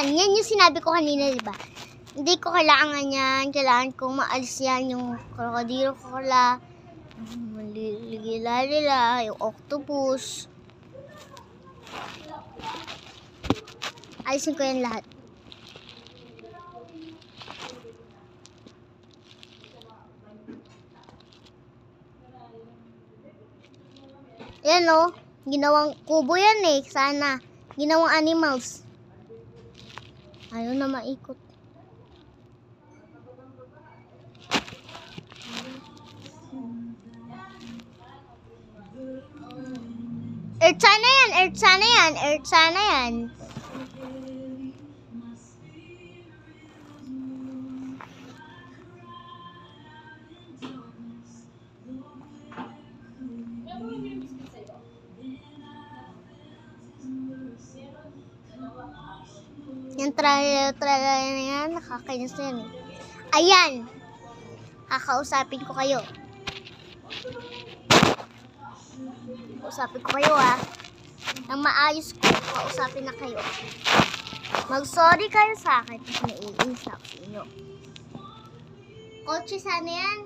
yan. Yan yung sinabi ko kanina, diba? Hindi ko kailangan yan. Kailangan kong maalis yan. Yung krokodilo ko kala. Maligila, yung octopus. Alisin ko yan lahat. Yan o. Ginawang kubo yan eh. Sana. Ginawang animals. Ayaw na maikot. Earth sana yan. Earth sana yan. Earth sana yan. Yung trailer na yan, nakakainis na yan eh. Ayan! Kakausapin ko kayo. Kausapin ko kayo ah. Nang maayos ko, kausapin na kayo. Mag-sorry kayo sa akin kasi naiinis ako sa inyo. Kotse sana yan.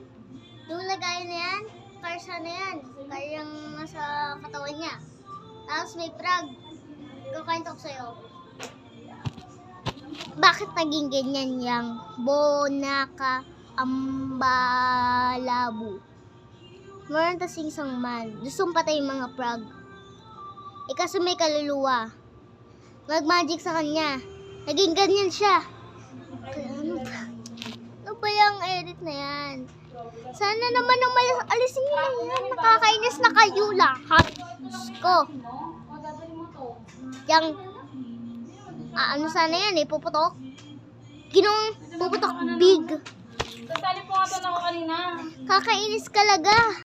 Yung lagay na yan, car sana yan. Car yung nasa katawan niya. Tapos may prag. Kukwento ko sa'yo. Bakit naging ganyan yung Bonaka Ambalabu? Meron tasing isang man. Gustong patay yung mga prag. Kaso may kaluluwa. Mag-magic sa kanya. Naging ganyan siya. Kaya ano ba yung edit na yan? Sana naman ang alisin nyo na yan. Nakakainis na kayo lahat. Diyos ko. Yang ano sana yan eh, puputok. Ginong puputok big. Sasali po nga doon ako kanina. Kakainis kalaga.